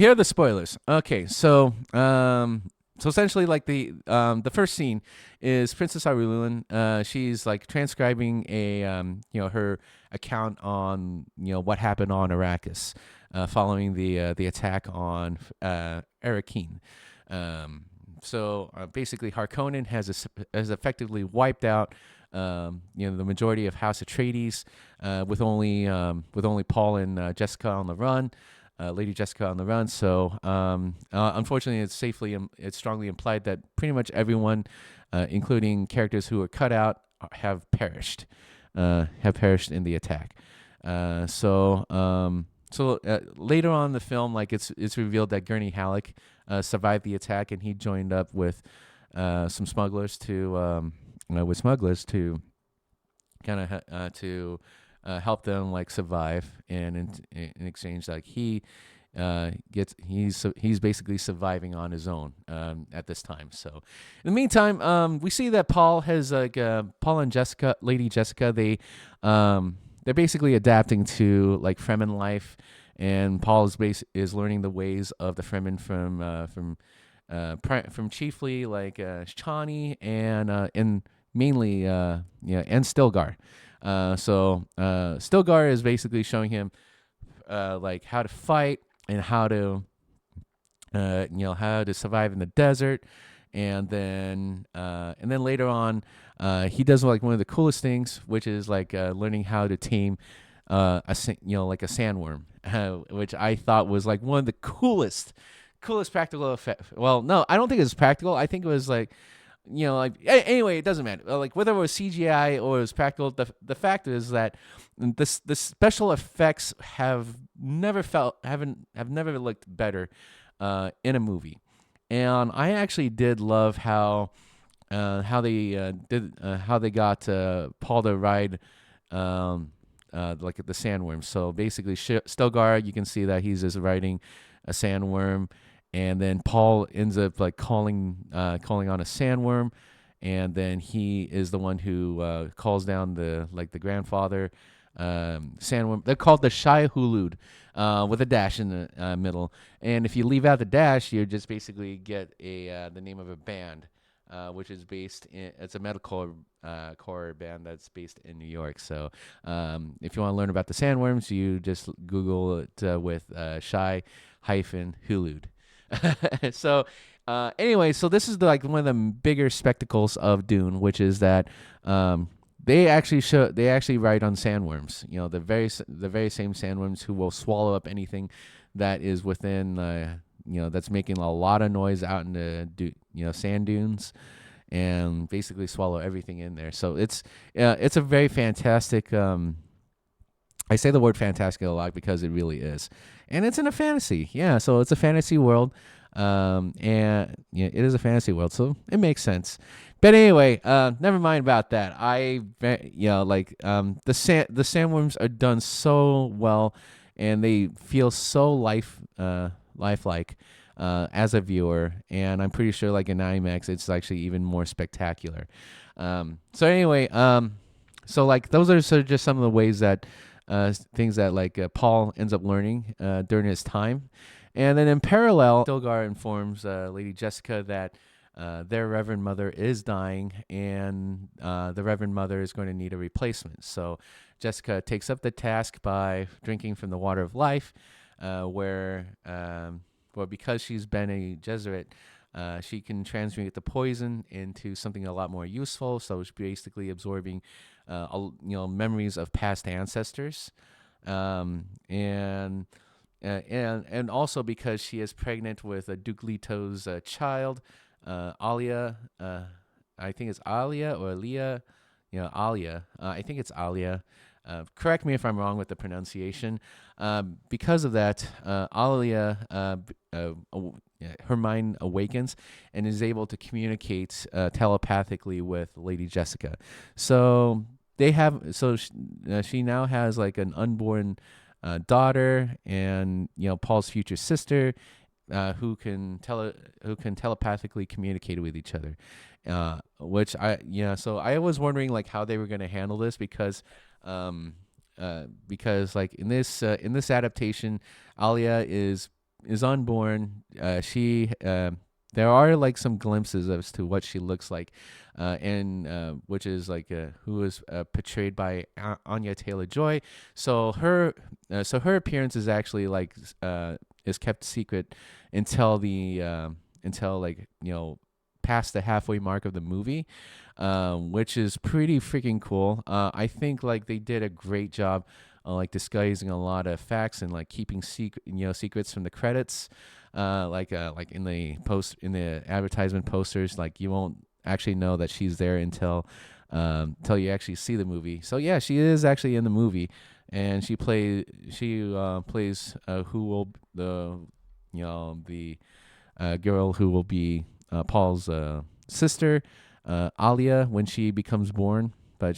Here are the spoilers. Okay, so essentially, like the first scene is Princess Irulan. She's like transcribing a her account on what happened on Arrakis, following the attack on Arrakeen. Um, basically, Harkonnen has effectively wiped out the majority of House Atreides, with only Paul and Jessica on the run. Lady Jessica on the run. So, unfortunately, it's strongly implied that pretty much everyone, including characters who were cut out, have perished in the attack. Later on in the film, like it's revealed that Gurney Halleck survived the attack, and he joined up with some smugglers to kind of to help them like survive, and in exchange, like he's basically surviving on his own at this time. So in the meantime, we see that Paul and Jessica, Lady Jessica, they're basically adapting to like Fremen life, and Paul is learning the ways of the Fremen from chiefly like Chani and mainly and Stilgar. Stilgar is basically showing him like how to fight and how to survive in the desert, and then later on, he does like one of the coolest things, which is like learning how to tame like a sandworm, which I thought was like one of the coolest practical effect. Well, no, I don't think it was practical. I think it was like anyway, it doesn't matter. Like whether it was CGI or it was practical, the fact is that the special effects have never looked better in a movie. And I actually did love how they got Paul to ride like the sandworm. So basically, Stilgar, you can see that he's just riding a sandworm, and then Paul ends up like calling on a sandworm, and then he is the one who calls down the grandfather sandworm. They're called the Shai Hulud, with a dash in the middle. And if you leave out the dash, you just basically get the name of a band, which is it's a metalcore core band that's based in New York. So if you want to learn about the sandworms, you just Google it with Shai Hulud. Anyway, so this is like one of the bigger spectacles of Dune, which is that they actually ride on sandworms. The very same sandworms who will swallow up anything that is within that's making a lot of noise out in the sand dunes, and basically swallow everything in there. So it's a very fantastic. I say the word fantastic a lot because it really is, and it's in a fantasy. Yeah, so it's a fantasy world, and it is a fantasy world, so it makes sense. But anyway, never mind about that. The sandworms are done so well, and they feel so lifelike as a viewer, and I'm pretty sure like in IMAX, it's actually even more spectacular. So like those are sort of just some of the ways that things that Paul ends up learning during his time. And then in parallel, Stilgar informs Lady Jessica that their Reverend Mother is dying, and the Reverend Mother is going to need a replacement. So Jessica takes up the task by drinking from the water of life, because she's been a Jesuit, she can transmute the poison into something a lot more useful. So she's basically absorbing, memories of past ancestors, and also because she is pregnant with a Duke Leto's child, Alia. I think it's Alia or Leah. Alia. I think it's Alia. Correct me if I'm wrong with the pronunciation. Because of that, Alia, her mind awakens and is able to communicate telepathically with Lady Jessica. So she now has like an unborn daughter, and Paul's future sister, who can telepathically communicate with each other. So I was wondering like how they were going to handle this, because like in this adaptation, Alia is is unborn, she there are like some glimpses as to what she looks like, and which is like who is portrayed by Anya Taylor Joy. So her appearance is actually like is kept secret until the until like past the halfway mark of the movie, which is pretty freaking cool. I think like they did a great job. Like disguising a lot of facts and like keeping secrets from the credits, like in the advertisement posters, like you won't actually know that she's there until you actually see the movie. So yeah, she is actually in the movie, and plays who will the girl who will be Paul's sister, Alia, when she becomes born. But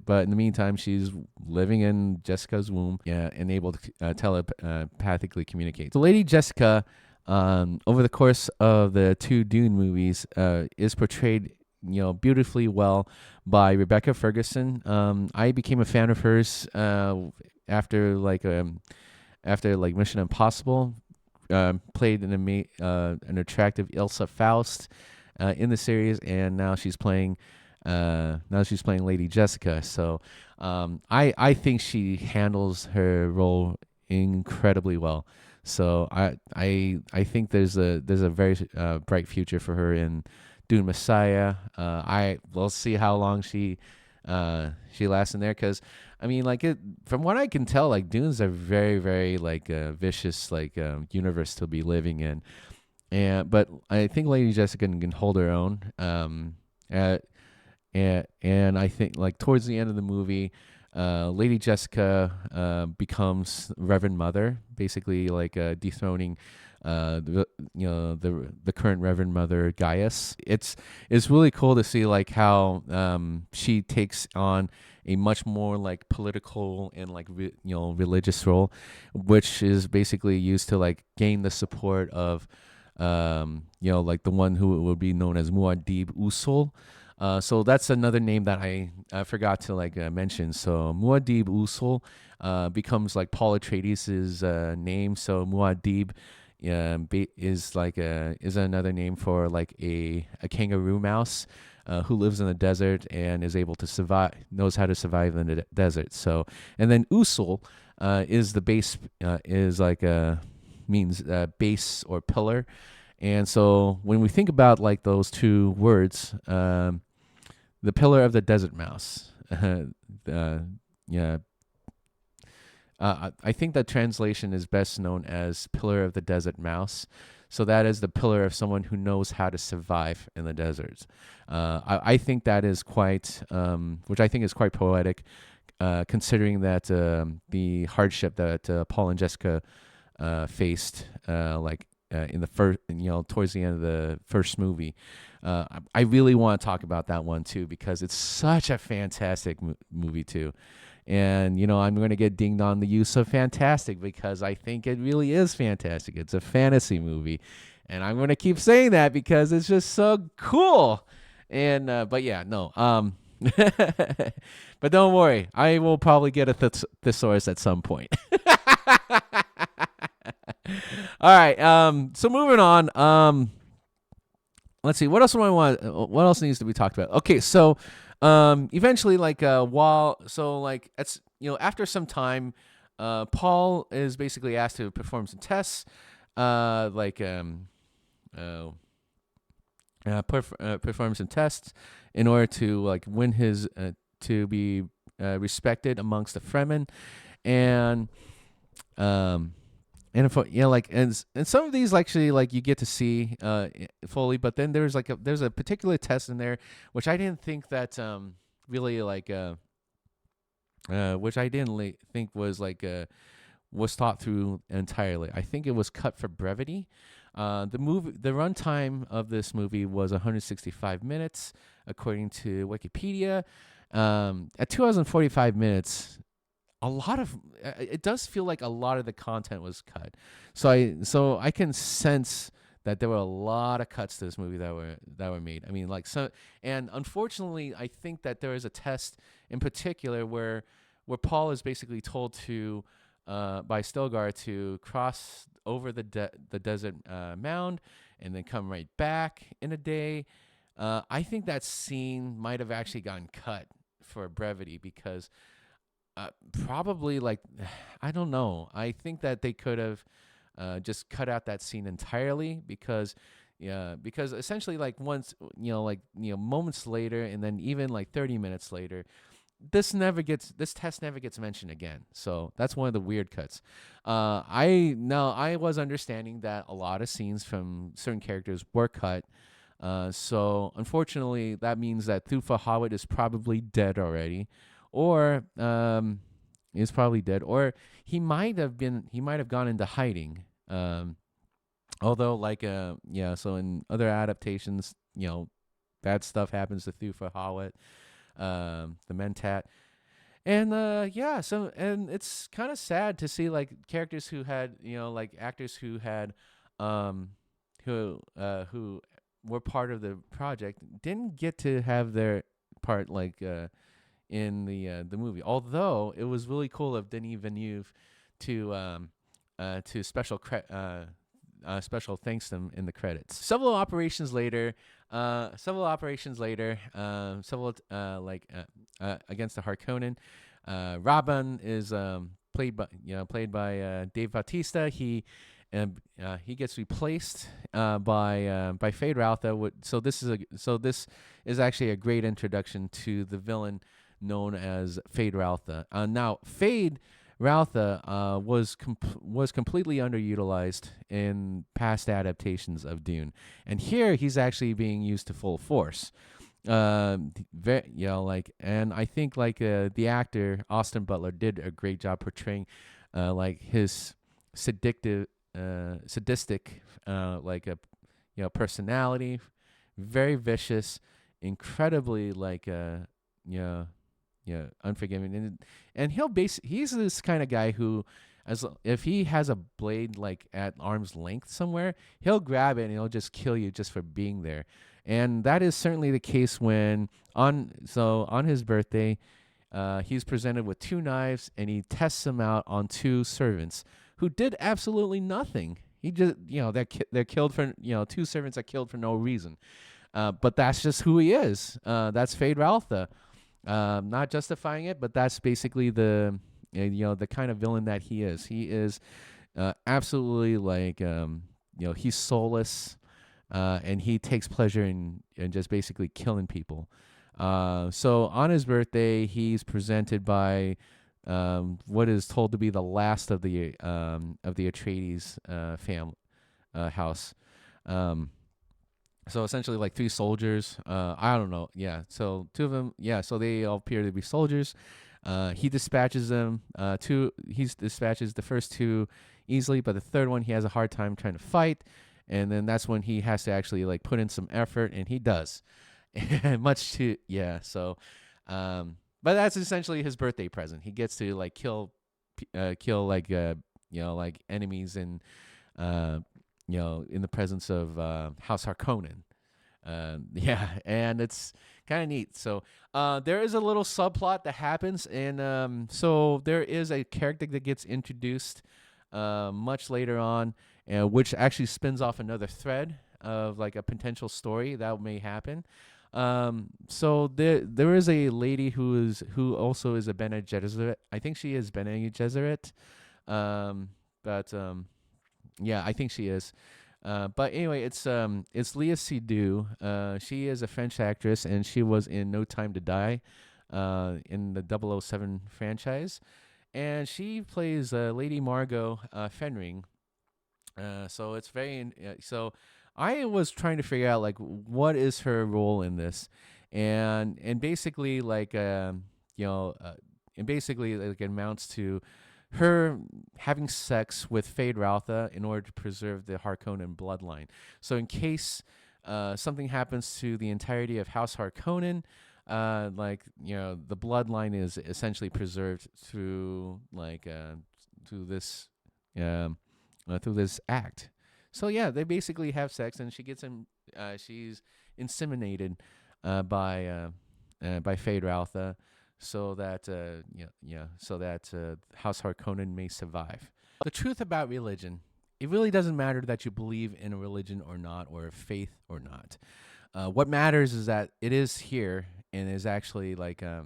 but in the meantime, she's living in Jessica's womb, yeah, and able to telepathically communicate. So Lady Jessica, over the course of the two Dune movies, is portrayed beautifully well by Rebecca Ferguson. I became a fan of hers after Mission Impossible. Played an attractive Ilsa Faust in the series, and now she's playing Lady Jessica. So I think she handles her role incredibly well. So I think there's a very bright future for her in Dune Messiah. We'll see how long she lasts in there, because I mean, like, from what I can tell, like, Dune's a very, very like vicious like universe to be living in, but I think Lady Jessica can hold her own. And I think like towards the end of the movie, Lady Jessica becomes Reverend Mother, basically like dethroning the current Reverend Mother Gaius. It's really cool to see like how she takes on a much more like political and like religious role, which is basically used to like gain the support of like the one who would be known as Muad'Dib Usul. So that's another name that I forgot to like mention. So Muad'Dib Usul becomes like Paul Atreides' name. So Muad'Dib is another name for like a kangaroo mouse who lives in the desert and is able to survive, knows how to survive in the desert. So, and then Usul is the base, is like means base or pillar. And so when we think about like those two words, the pillar of the desert mouse, yeah, I think that translation is best known as pillar of the desert mouse. So that is the pillar of someone who knows how to survive in the deserts. I think that is quite, which I think is quite poetic, considering that the hardship that Paul and Jessica faced, in the first, towards the end of the first movie. I really want to talk about that one too, because it's such a fantastic movie too. And, I'm going to get dinged on the use of fantastic, because I think it really is fantastic. It's a fantasy movie. And I'm going to keep saying that because it's just so cool. And, but yeah, no. But don't worry. I will probably get a thesaurus at some point. All right. So moving on. Let's see. What else do I want? What else needs to be talked about? Okay. So, eventually, like, it's after some time, Paul is basically asked to perform some tests, perform some tests in order to like win his to be respected amongst the Fremen, and and if, and some of these actually like you get to see fully, but then there's there's a particular test in there which I didn't think that really which I didn't think was was thought through entirely. I think it was cut for brevity. The runtime of this movie was 165 minutes, according to Wikipedia. At 245 minutes, a lot of it does feel like a lot of the content was cut. So I can sense that there were a lot of cuts to this movie that were made. I mean, and unfortunately, I think that there is a test in particular where Paul is basically told to by Stilgar to cross over the desert mound and then come right back in a day. I think that scene might have actually gotten cut for brevity because probably like I don't know. I think that they could have just cut out that scene entirely because yeah, because essentially like once like moments later and then even like 30 minutes later, this test never gets mentioned again. So that's one of the weird cuts. I was understanding that a lot of scenes from certain characters were cut. So unfortunately, that means that Thufa Hawit is probably dead already, or is probably dead, or he might have gone into hiding. Although like yeah, so in other adaptations, bad stuff happens to Thufa Hawit, the Mentat. And yeah, so and it's kind of sad to see like characters who had, like actors who had who were part of the project didn't get to have their part like in the movie. Although it was really cool of Denis Villeneuve to special thanks them in the credits. Several operations later, against the Harkonnen, Rabban is played by Dave Bautista. He gets replaced by Fade Raltha. So this is actually a great introduction to the villain known as Fade Raltha. Now Fade Raltha was completely underutilized in past adaptations of Dune, and here he's actually being used to full force. And I think like the actor Austin Butler did a great job portraying like his sadistic like a personality, very vicious, incredibly like unforgiving, and he's this kind of guy who, as if he has a blade like at arm's length somewhere, he'll grab it and he'll just kill you just for being there. And that is certainly the case when on his birthday, he's presented with two knives and he tests them out on two servants who did absolutely nothing. He just they're killed for two servants are killed for no reason. But that's just who he is. That's Fade Raltha. Not justifying it, but that's basically the the kind of villain that he is. He is absolutely like he's soulless, and he takes pleasure in just basically killing people. So on his birthday, he's presented by what is told to be the last of the Atreides family house. So essentially, like three soldiers. I don't know. Yeah. So two of them. Yeah. So they all appear to be soldiers. He dispatches them. He dispatches the first two easily, but the third one he has a hard time trying to fight, and then that's when he has to actually like put in some effort, and he does. Much to yeah. So, but that's essentially his birthday present. He gets to like kill like like enemies and in the presence of House Harkonnen. Yeah, and it's kind of neat. So there is a little subplot that happens, and so there is a character that gets introduced much later on, which actually spins off another thread of like a potential story that may happen. So there is a lady who also is a Bene Gesserit. I think she is Bene Gesserit. But yeah, I think she is. But anyway, it's Léa Seydoux. She is a French actress, and she was in No Time to Die, in the 007 franchise, and she plays Lady Margot Fenring. So it's very so. I was trying to figure out like what is her role in this, and basically like and basically like it amounts to her having sex with Fade Raltha in order to preserve the Harkonnen bloodline. So in case something happens to the entirety of House Harkonnen, the bloodline is essentially preserved through like through this act. So yeah, they basically have sex, and she's inseminated by Fade Raltha. so that so that House Harkonnen may survive. The truth about religion, it really doesn't matter that you believe in a religion or not, or a faith or not. What matters is that it is here and is actually that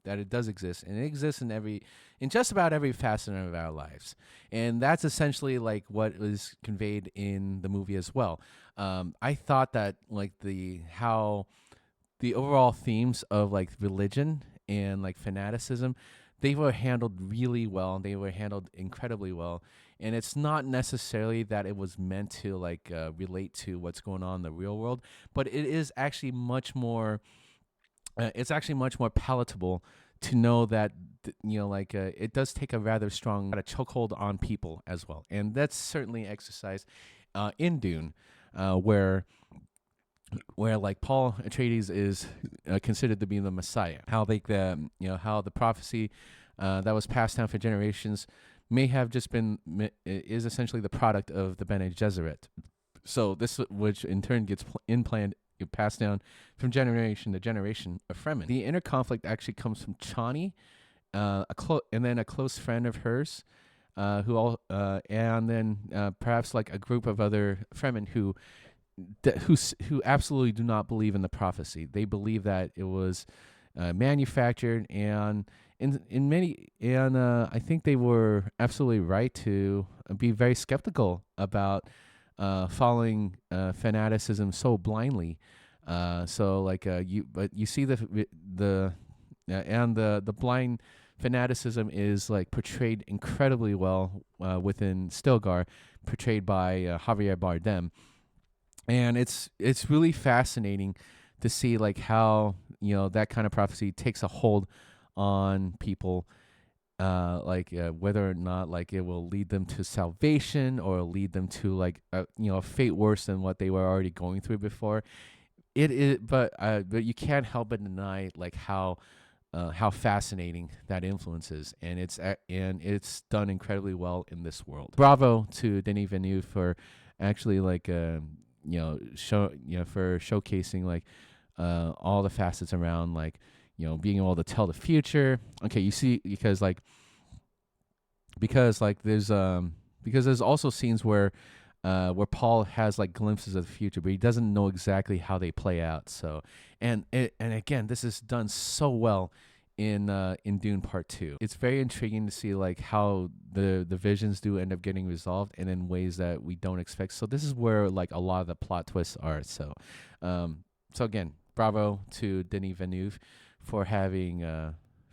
it does exist, and it exists in just about every facet of our lives, and that's essentially like what was conveyed in the movie as well. I thought that like the overall themes of like religion and like fanaticism, they were handled really well. They were handled incredibly well, and it's not necessarily that it was meant to relate to what's going on in the real world, but it is actually much more. It's actually much more palatable to know that it does take a rather strong chokehold on people as well, and that's certainly exercised in Dune, where like Paul Atreides is considered to be the Messiah. How how the prophecy that was passed down for generations may have just been is essentially the product of the Bene Gesserit. So this, which in turn gets implanted, passed down from generation to generation of Fremen. The inner conflict actually comes from Chani, and then a close friend of hers, and then perhaps like a group of other Fremen who absolutely do not believe in the prophecy. They believe that it was manufactured, and I think they were absolutely right to be very skeptical about following fanaticism so blindly. But you see the blind fanaticism is like portrayed incredibly well within Stilgar, portrayed by Javier Bardem. And it's really fascinating to see like how that kind of prophecy takes a hold on people, whether or not like it will lead them to salvation or lead them to a fate worse than what they were already going through before. It is, but you can't help but deny like how fascinating that influence is, and it's done incredibly well in this world. Bravo to Denis Villeneuve for actually for showcasing all the facets around being able to tell the future. Okay, you see, because there's also scenes where Paul has like glimpses of the future, but he doesn't know exactly how they play out. So, and again, this is done so well in Dune Part 2. It's very intriguing to see like how the visions do end up getting resolved, and in ways that we don't expect. So this is where like a lot of the plot twists are. So again, bravo to Denis Villeneuve for having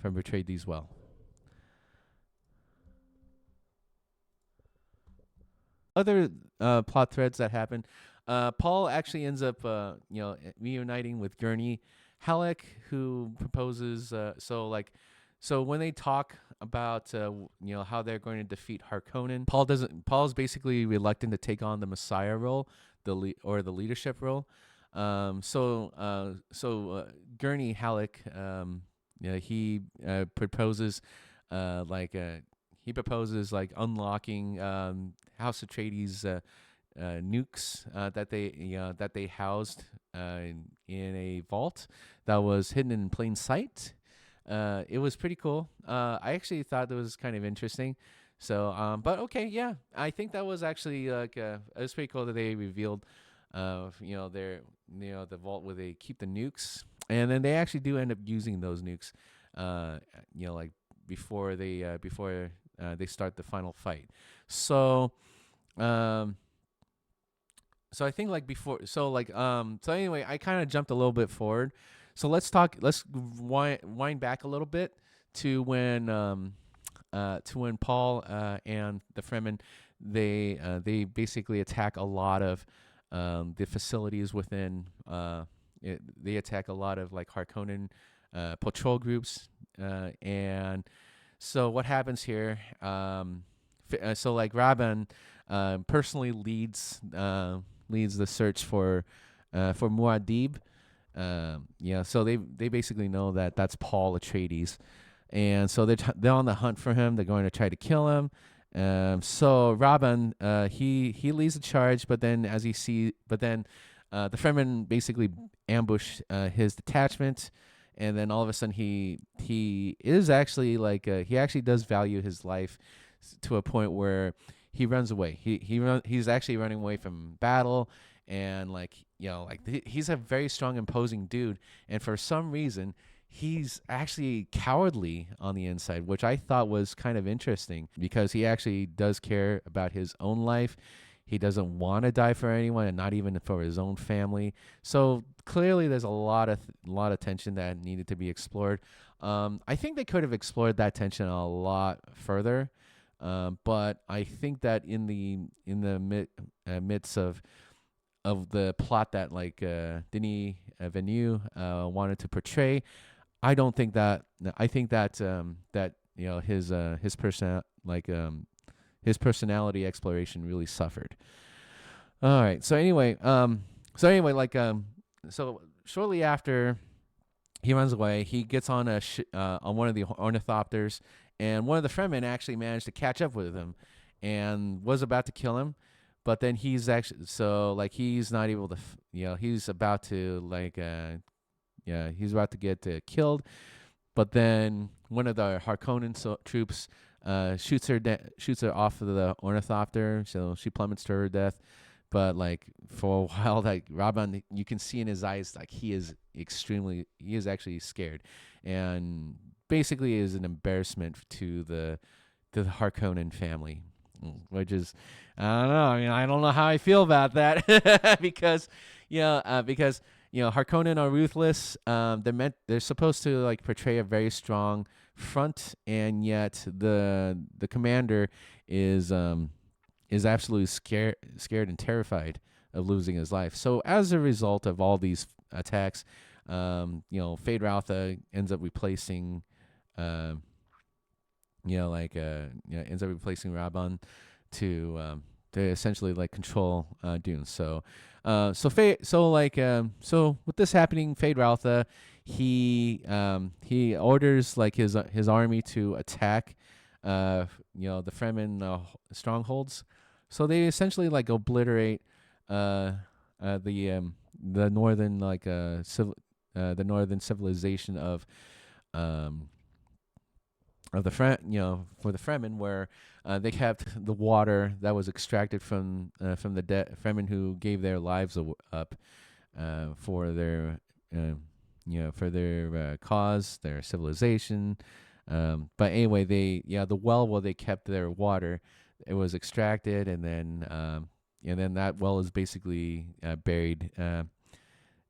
portrayed these well. Other plot threads that happen. Paul actually ends up, reuniting with Gurney Halleck, who proposes. So when they talk about, how they're going to defeat Harkonnen, Paul's basically reluctant to take on the Messiah role, the leadership role. Gurney Halleck, he proposes, he proposes like unlocking House Atreides nukes that they housed in a vault that was hidden in plain sight. It was pretty cool. I actually thought that was kind of interesting. So, but okay, yeah, I think that was actually it was pretty cool that they revealed, the vault where they keep the nukes, and then they actually do end up using those nukes, before they start the final fight. So, so I think so anyway, I kind of jumped a little bit forward. So let's wind back a little bit to when Paul and the Fremen, they basically attack a lot of the facilities within. They attack a lot of like Harkonnen patrol groups, and so what happens here? So like Rabban personally leads the search for Muad'Dib. So they basically know that that's Paul Atreides, and so they're on the hunt for him. They're going to try to kill him. So Rabban he leads the charge, but then the Fremen basically ambush his detachment, and then all of a sudden he is actually like he actually does value his life to a point where he runs away. He's actually running away from battle, and like like he's a very strong, imposing dude, and for some reason he's actually cowardly on the inside, which I thought was kind of interesting because he actually does care about his own life. He doesn't want to die for anyone, and not even for his own family. So clearly, there's a lot of tension that needed to be explored. I think they could have explored that tension a lot further, but I think that in the midst of the plot that like Denis Villeneuve wanted to portray, I don't think that. I think that that his person his personality exploration really suffered. All right. So shortly after he runs away, he gets on on one of the ornithopters, and one of the Fremen actually managed to catch up with him, and was about to kill him, but then he's not able to. He's about to he's about to get killed, but then one of the Harkonnen troops shoots her off of the ornithopter, so she plummets to her death. But like for a while, like Rabban, you can see in his eyes like he is actually scared, and basically is an embarrassment to the Harkonnen family, which is, I don't know. I mean, I don't know how I feel about that because Harkonnen are ruthless. They're supposed to like portray a very strong front, and yet the commander is absolutely scared and terrified of losing his life. So as a result of all these attacks, Feyd-Rautha ends up replacing ends up replacing Rabban to essentially like control Dune. So with this happening, Feyd-Rautha he orders like his army to attack the Fremen strongholds. So they essentially like obliterate the northern the northern civilization um of the for the Fremen, where they kept the water that was extracted from the Fremen who gave their lives up for their cause, their civilization. But anyway, the well where they kept their water, it was extracted, and then that well is basically buried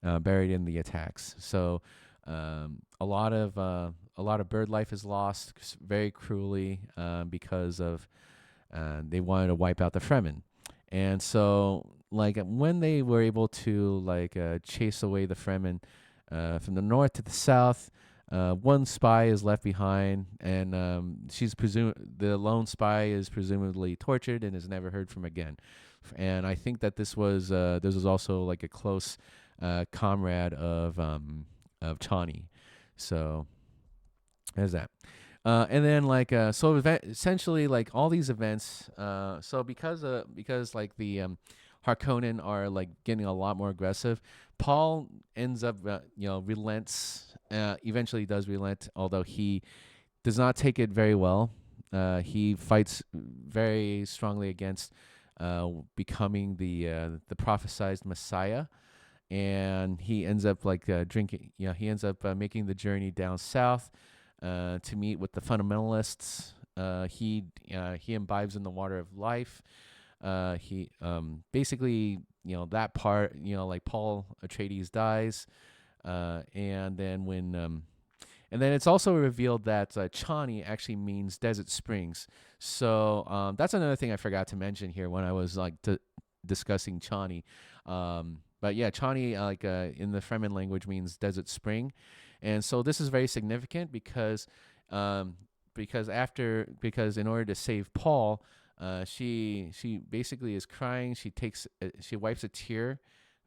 in the attacks. So a lot of bird life is lost very cruelly because of they wanted to wipe out the Fremen. And so like when they were able to chase away the Fremen from the north to the south, one spy is left behind, and the lone spy is presumably tortured and is never heard from again. And I think that this was also like a close comrade of Chani. So there's that. And then essentially like all these events. So because like the Harkonnen are like getting a lot more aggressive, Paul ends up relents. Eventually does relent, although he does not take it very well. He fights very strongly against becoming the prophesized Messiah, and he ends up drinking. He ends up making the journey down south to meet with the fundamentalists. He imbibes in the water of life. He basically that part like Paul Atreides dies, and then it's also revealed that Chani actually means desert springs. So that's another thing I forgot to mention here when I was discussing Chani. But yeah, Chani in the Fremen language means desert spring, and so this is very significant because in order to save Paul, she basically is crying. She wipes a tear,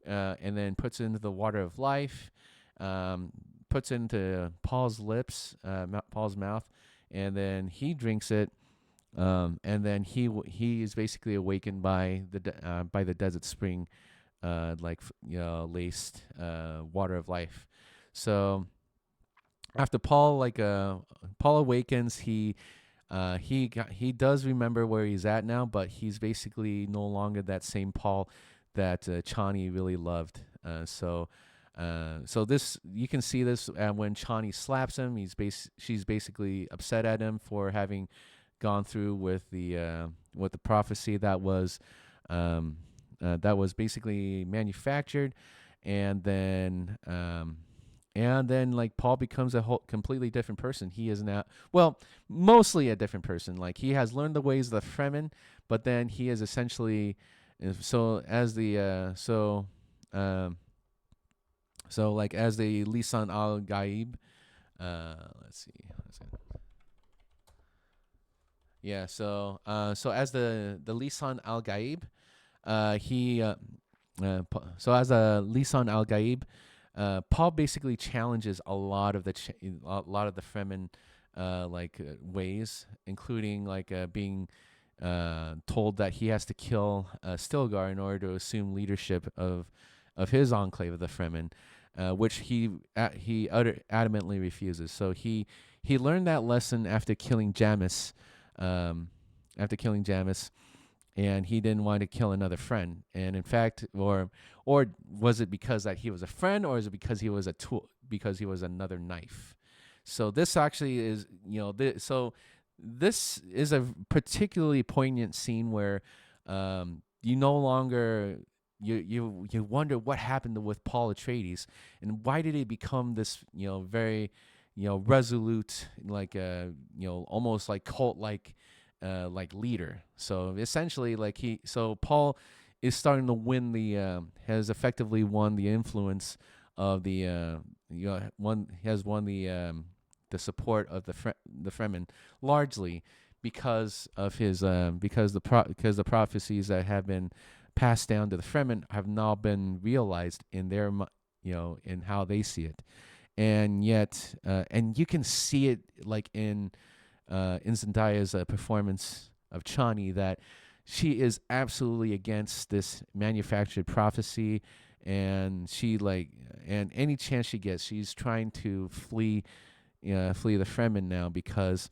and then puts it into the water of life, puts it into Paul's lips, Paul's mouth, and then he drinks it, and then he is basically awakened by the desert spring, laced water of life. So after Paul Paul awakens, he does remember where he's at now, but he's basically no longer that same Paul that Chani really loved. So this you can see this when Chani slaps him. She's basically upset at him for having gone through with the prophecy that was basically manufactured, and then like Paul becomes a whole completely different person. He is now, well, mostly a different person. Like he has learned the ways of the Fremen, but then he is essentially so as the like as the Lisan al Gaib. Let's see. Yeah. So as the Lisan al Gaib, he so as a Lisan al Gaib, Paul basically challenges a lot of the Fremen ways, including being told that he has to kill Stilgar in order to assume leadership of his enclave of the Fremen, which he adamantly refuses. So he learned that lesson after killing Jamis. After killing Jamis, and he didn't want to kill another friend. And in fact, or was it because that he was a friend, or is it because he was a tool, because he was another knife? So this actually is, so this is a particularly poignant scene where you no longer you wonder what happened with Paul Atreides, and why did he become this very resolute, almost like cult like leader. So essentially, so Paul is starting to win has effectively won the influence of has won the support of the Fremen, largely because of his because the prophecies that have been passed down to the Fremen have now been realized in their in how they see it. And yet and you can see it in Zendaya's performance of Chani, that she is absolutely against this manufactured prophecy, and and any chance she gets, she's trying to flee the Fremen now, because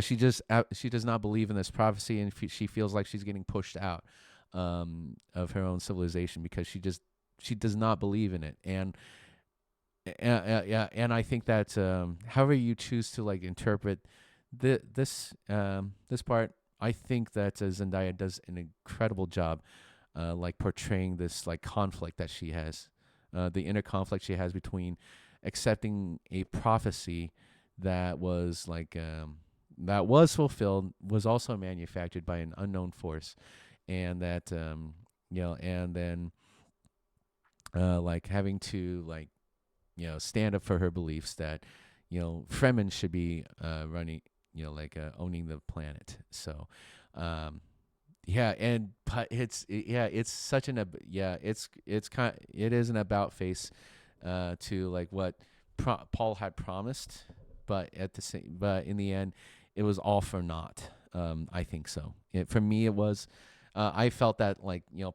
she does not believe in this prophecy, and she feels like she's getting pushed out of her own civilization, because she does not believe in it. And I think that however you choose to interpret this part, I think that Zendaya does an incredible job, portraying this conflict that she has, the inner conflict she has between accepting a prophecy that was that was fulfilled, was also manufactured by an unknown force, and that and then having to stand up for her beliefs that Fremen should be running, owning the planet. So yeah, and but it's such it is an about face to what Paul had promised, but in the end it was all for naught. I think so. For me, it was. I felt that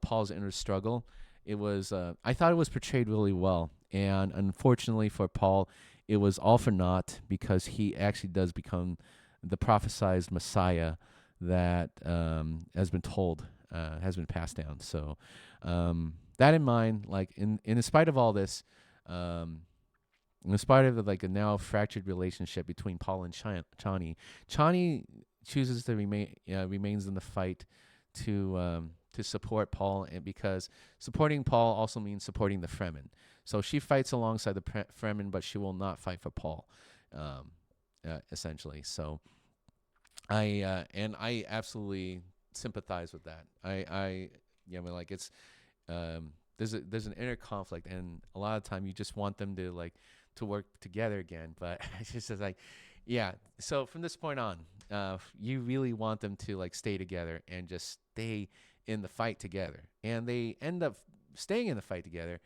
Paul's inner struggle. It was. I thought it was portrayed really well, and unfortunately for Paul, it was all for naught, because he actually does become the prophesized Messiah that has been told, has been passed down. So that in mind, in spite of all this, in spite of a now fractured relationship between Paul and Chani chooses to remains in the fight to support Paul, and because supporting Paul also means supporting the Fremen. So she fights alongside the Fremen, but she will not fight for Paul, essentially. So I absolutely sympathize with that. It's there's an inner conflict, and a lot of time you just want them to work together again, but it's just yeah. So from this point on, you really want them to stay together and just stay in the fight together, and they end up staying in the fight together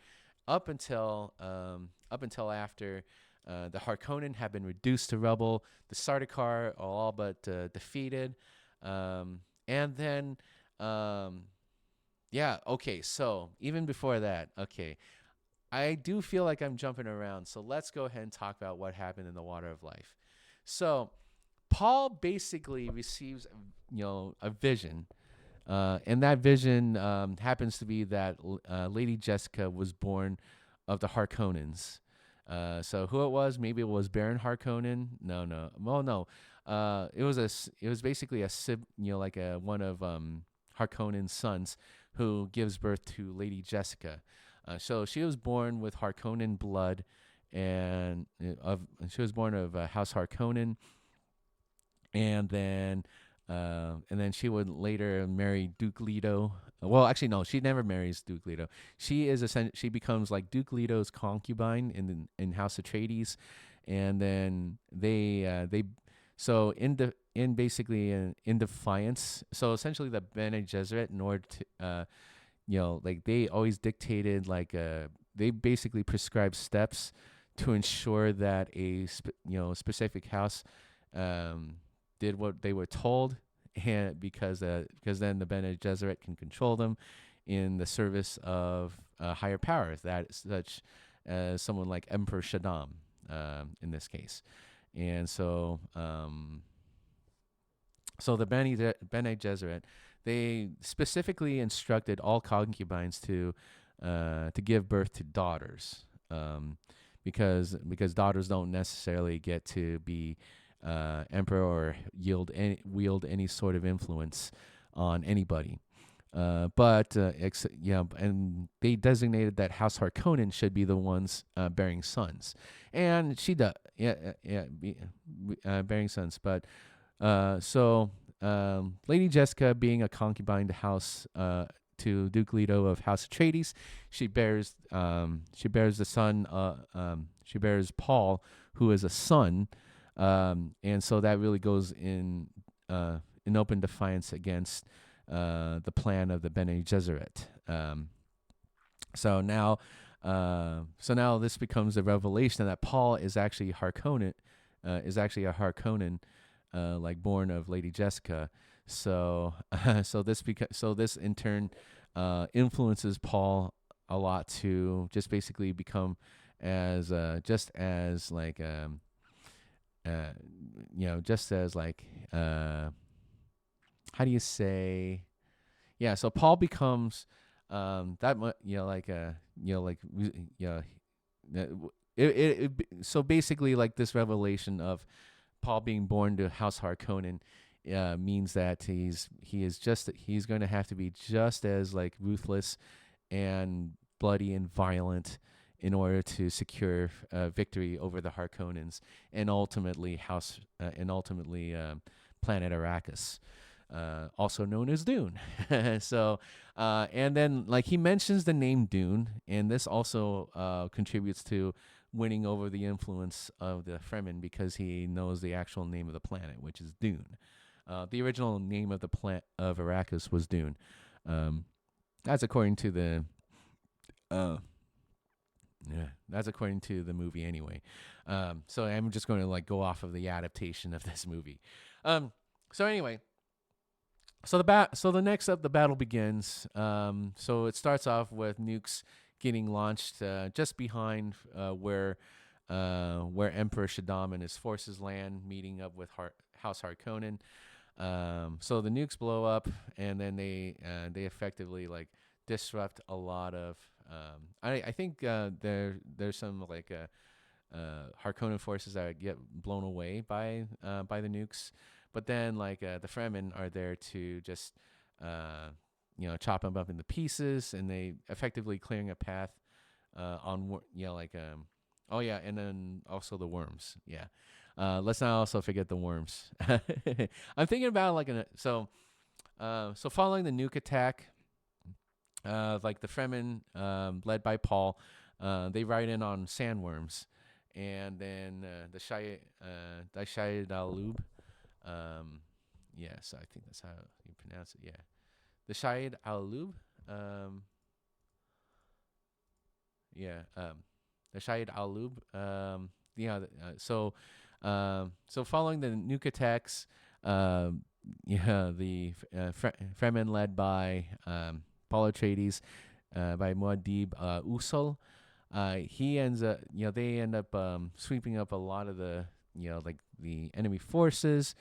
up until after the Harkonnen have been reduced to rubble, the Sardaukar are all but defeated, and then yeah, okay. So even before that, okay, I do feel like I'm jumping around. So let's go ahead and talk about what happened in the water of life. So Paul basically receives, a vision, and that vision happens to be that Lady Jessica was born of the Harkonnens. So who it was? Maybe it was Baron Harkonnen. No, no, well, no. It was basically like a one of Harkonnen's sons who gives birth to Lady Jessica. So she was born with Harkonnen blood, and she was born of House Harkonnen, and then she would later marry Duke Leto. Well, actually, no, she never marries Duke Leto. She becomes like Duke Leto's concubine in House Atreides, and then they so in basically in defiance. So essentially, the Bene Gesserit, in order to like they always dictated they basically prescribed steps to ensure that specific house um, did what they were told, and because then the Bene Gesserit can control them in the service of higher powers, that such as someone like Emperor Shaddam in this case, and so the Bene Gesserit, they specifically instructed all concubines to give birth to daughters, because daughters don't necessarily get to be emperor or wield any sort of influence on anybody. And they designated that House Harkonnen should be the ones bearing sons, and she does, bearing sons. But Lady Jessica, being a concubine to to Duke Leto of House Atreides, she bears the son. She bears Paul, who is a son, and so that really goes in open defiance against the plan of the Bene Gesserit. So now this becomes a revelation that Paul is actually Harkonnen, a Harkonnen, like born of Lady Jessica. So this in turn influences Paul a lot to just basically become as just as like just as like how do you say, yeah, so Paul becomes that much, so basically like this revelation of Paul being born to House Harkonnen means that he's going to have to be just as like ruthless and bloody and violent in order to secure victory over the Harkonnens and ultimately planet Arrakis, also known as Dune. So and then like he mentions the name Dune, and this also contributes to winning over the influence of the Fremen because he knows the actual name of the planet, which is Dune. The original name of the planet of Arrakis was Dune. That's according to the that's according to the movie anyway. So I'm just going to like go off of the adaptation of this movie. So anyway, so the next up, the battle begins. So it starts off with nukes getting launched just behind where Emperor Shaddam and his forces land, meeting up with House Harkonnen. So the nukes blow up, and then they effectively like disrupt a lot of. I think there's some like Harkonnen forces that get blown away by the nukes, but then like the Fremen are there to just chop them up into pieces, and they effectively clearing a path oh yeah, and then also the worms. Yeah, let's not also forget the worms. I'm thinking about like so following the nuke attack, like the Fremen, led by Paul, they ride in on sandworms, and then the Shayid al-Lub. So I think that's how you pronounce it. Yeah, the Shayid al-Lub. The Shayid al-Lub. So following the nuke attacks, the Fremen led by Paul Atreides, by Muad'Dib Usul, he ends up, they end up sweeping up a lot of the, like the enemy forces,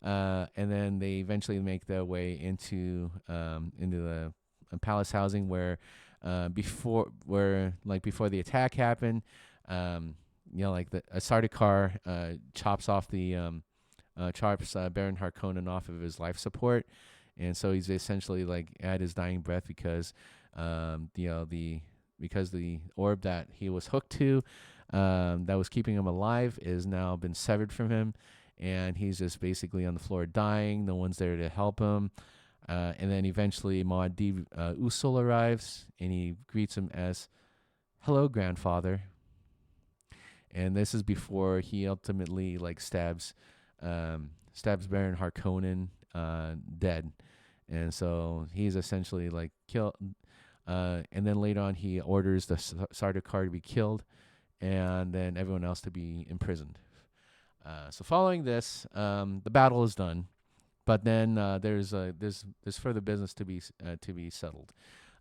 and then they eventually make their way into the palace housing where, before the attack happened, like the a Sardaukar chops off the Baron Harkonnen off of his life support, and so he's essentially like at his dying breath because, because the orb that he was hooked to, that was keeping him alive, is now been severed from him, and he's just basically on the floor dying. No one's there to help him. And then eventually Muad'Dib Usul arrives, and he greets him as, "Hello, grandfather." And this is before he ultimately like stabs Baron Harkonnen dead, and so he's essentially like killed. And then later on, he orders the Sardaukar to be killed, and then everyone else to be imprisoned. So following this, the battle is done, but then there's further business to be settled.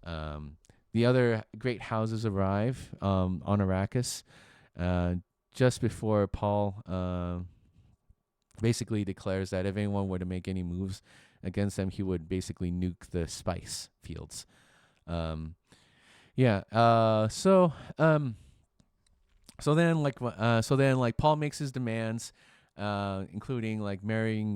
The other great houses arrive on Arrakis just before Paul basically declares that if anyone were to make any moves against them, he would basically nuke the spice fields. Yeah. So then like Paul makes his demands, including like marrying,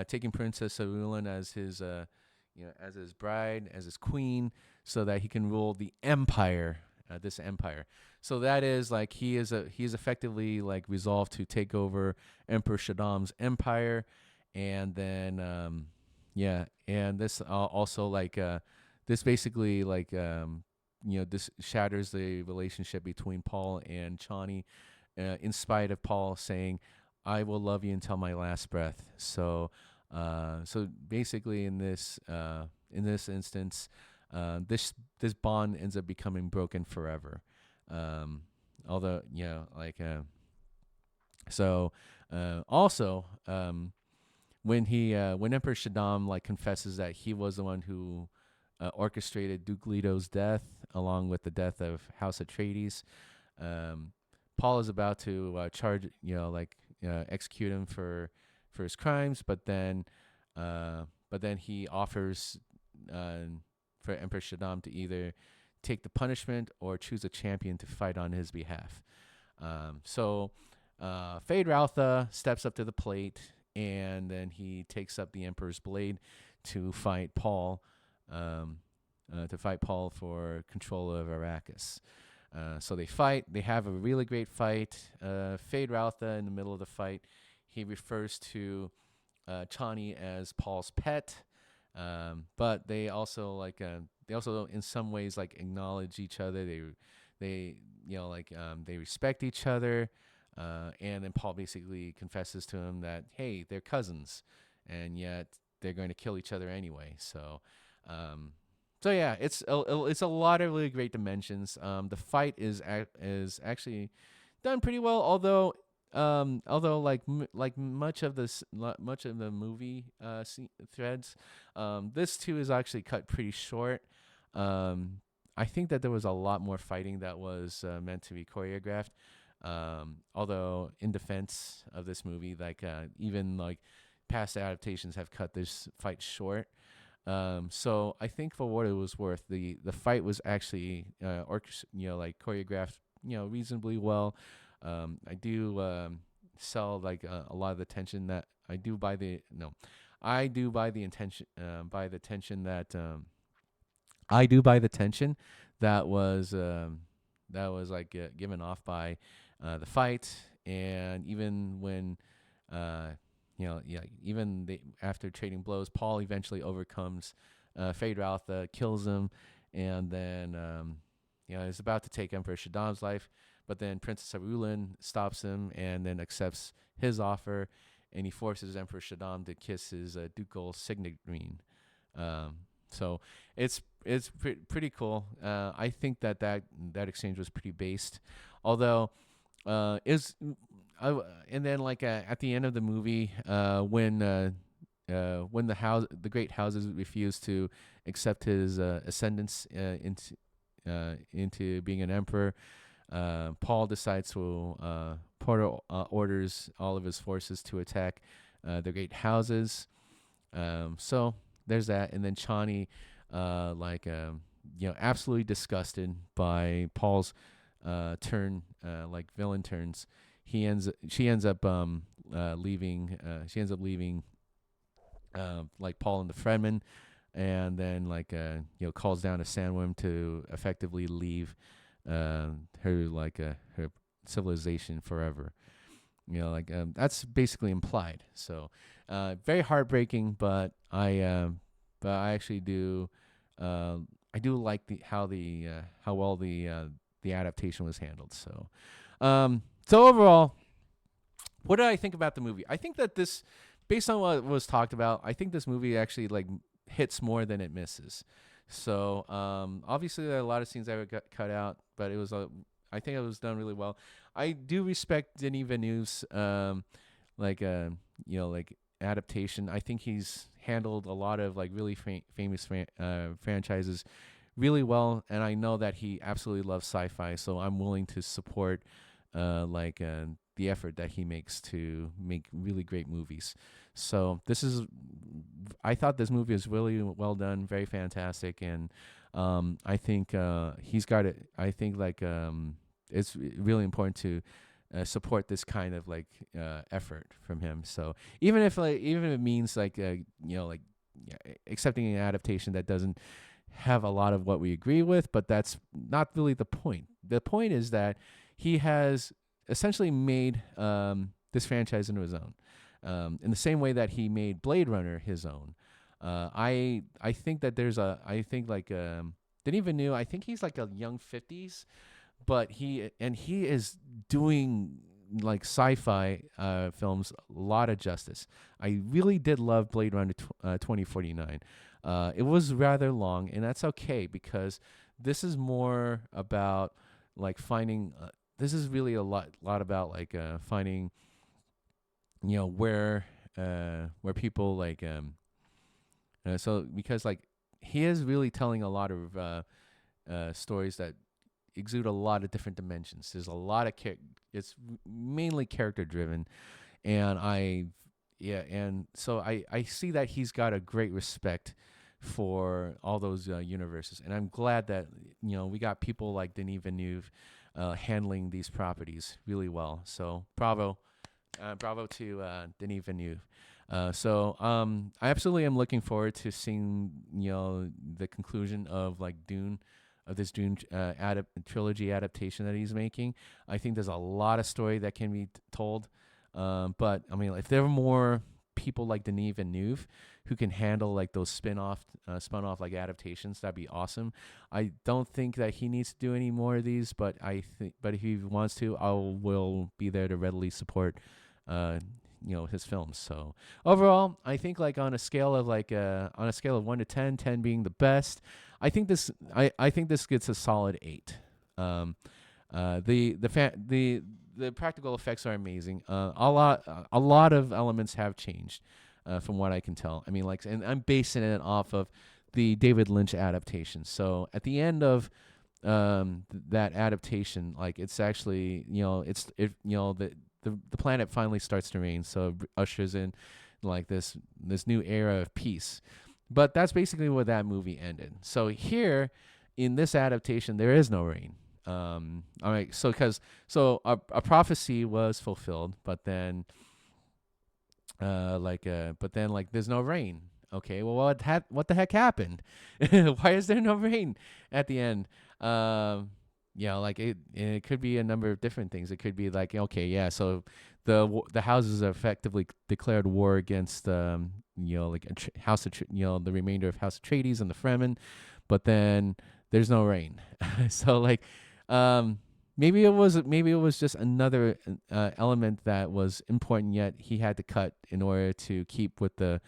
taking Princess Arulin as his, as his bride, as his queen, so that he can rule the empire, this empire. So that is like he's effectively like resolved to take over Emperor Shaddam's empire, and then and this also like this basically like this shatters the relationship between Paul and Chani, in spite of Paul saying, "I will love you until my last breath." So basically in this instance, this bond ends up becoming broken forever. Although also when Emperor Shaddam like confesses that he was the one who orchestrated Duke Leto's death, along with the death of House Atreides, Paul is about to execute him for his crimes, but then he offers for Emperor Shaddam to either take the punishment or choose a champion to fight on his behalf. So Fade Routha steps up to the plate, and then he takes up the Emperor's blade to fight Paul, for control of Arrakis. So they fight. They have a really great fight. Fade Routha, in the middle of the fight, he refers to Chani as Paul's pet, but they also in some ways like acknowledge each other. They respect each other, and then Paul basically confesses to him that, hey, they're cousins, and yet they're going to kill each other anyway. So yeah, it's a lot of really great dimensions. The fight is actually done pretty well, although like much of the movie threads, this too is actually cut pretty short. I think that there was a lot more fighting that was meant to be choreographed. Although in defense of this movie, even like past adaptations have cut this fight short. So I think for what it was worth, the fight was actually choreographed reasonably well. I do sell a lot of the tension that I do buy the no, I do buy the intention buy the tension that I do buy the tension that was given off by the fight, and even when after trading blows, Paul eventually overcomes Fade Routha, kills him, and then is about to take Emperor Shaddam's life, but then Princess Arulin stops him and then accepts his offer, and he forces Emperor Shaddam to kiss his ducal signet ring. So it's pretty cool. I think that exchange was pretty based, although and then at the end of the movie, when the great houses refuse to accept his ascendance into being an emperor. Paul decides to Porter orders all of his forces to attack the great houses. So there's that, and then Chani, absolutely disgusted by Paul's turn, like villain turns. She ends up leaving. She ends up leaving, like Paul and the Fremen, and then calls down a sandworm to effectively leave her civilization forever. That's basically implied. So very heartbreaking, but I actually do I do like how well the adaptation was handled. So overall, what did I think about the movie? I think that this, based on what was talked about, I think this movie actually hits more than it misses. So obviously there are a lot of scenes that got cut out, but I think it was done really well. I do respect Denis Villeneuve's adaptation. I think he's handled a lot of really famous franchises really well, and I know that he absolutely loves sci-fi. So I'm willing to support the effort that he makes to make really great movies. So I thought this movie was really well done, very fantastic, and I think he's got it. I think it's really important to support this kind of effort from him. So even if it means accepting an adaptation that doesn't have a lot of what we agree with, but that's not really the point. The point is that he has essentially made this franchise into his own, in the same way that he made Blade Runner his own. I think that Denis Villeneuve, I think he's a young 50s, but he is doing sci-fi films a lot of justice. I really did love Blade Runner 2049. It was rather long, and that's okay, because this is more about finding. This is really a lot about finding, where people so because he is really telling a lot of stories that exude a lot of different dimensions. There's a lot of it's mainly character driven, and so I see that he's got a great respect for all those universes, and I'm glad that we got people like Denis Villeneuve handling these properties really well. So bravo to Denis Villeneuve. I absolutely am looking forward to seeing the conclusion of Dune, of this Dune trilogy adaptation that he's making. I think there's a lot of story that can be told, but I mean, if there were more people like Denis Villeneuve who can handle those spun off adaptations, that'd be awesome. I don't think that he needs to do any more of these, but if he wants to, I will be there to readily support his films. So overall, I think on a scale of 1 to 10, 10 being the best, I think this gets a solid 8. The practical effects are amazing. A lot of elements have changed from what I can tell. I mean, and I'm basing it off of the David Lynch adaptation. So at the end of that adaptation, it's actually the planet finally starts to rain, so it ushers in this new era of peace. But that's basically what that movie ended. So here in this adaptation, there is no rain. All right, so a prophecy was fulfilled, but then there's no rain. Okay, well, what the heck happened? Why is there no rain at the end? It could be a number of different things. It could be so the houses are effectively declared war against House of the remainder of House Atreides and the Fremen, but then there's no rain. So maybe it was just another element that was important, yet he had to cut in order to keep with the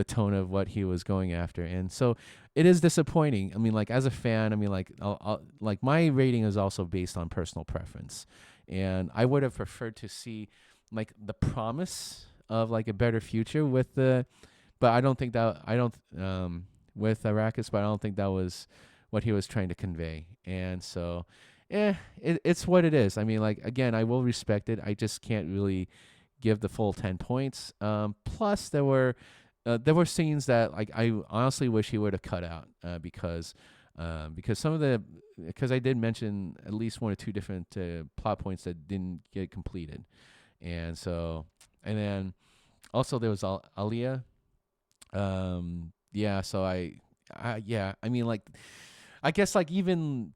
tone of what he was going after. And so it is disappointing. I mean, as a fan, I mean, I'll my rating is also based on personal preference, and I would have preferred to see the promise of a better future with with Arrakis, but I don't think that was what he was trying to convey. And so, it's what it is. I mean, like, again, I will respect it. I just can't really give the full 10 points. Plus, there were scenes that, like, I honestly wish he would have cut out, because some of the because I did mention at least one or two different plot points that didn't get completed. And so, and then also there was Aliyah. Yeah, so yeah, I mean, like, I guess, like, even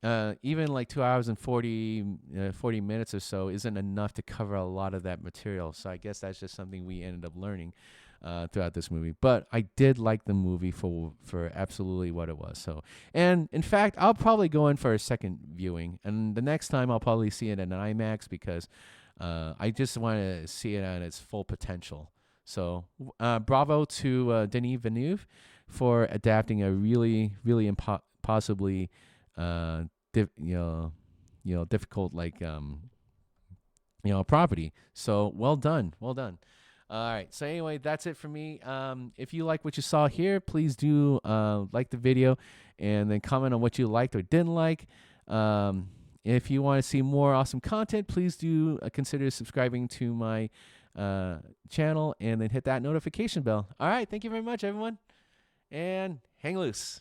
like 2 hours and 40 minutes or so isn't enough to cover a lot of that material. So I guess that's just something we ended up learning throughout this movie. But I did like the movie for absolutely what it was. So, and in fact, I'll probably go in for a second viewing, and the next time I'll probably see it in an IMAX, because I just want to see it at its full potential. So, bravo to Denis Villeneuve for adapting a really, really possibly, difficult, like, property. So well done, well done. All right. So anyway, that's it for me. If you like what you saw here, please do like the video, and then comment on what you liked or didn't like. If you want to see more awesome content, please do consider subscribing to my channel, and then hit that notification bell. All right. Thank you very much, everyone. And hang loose.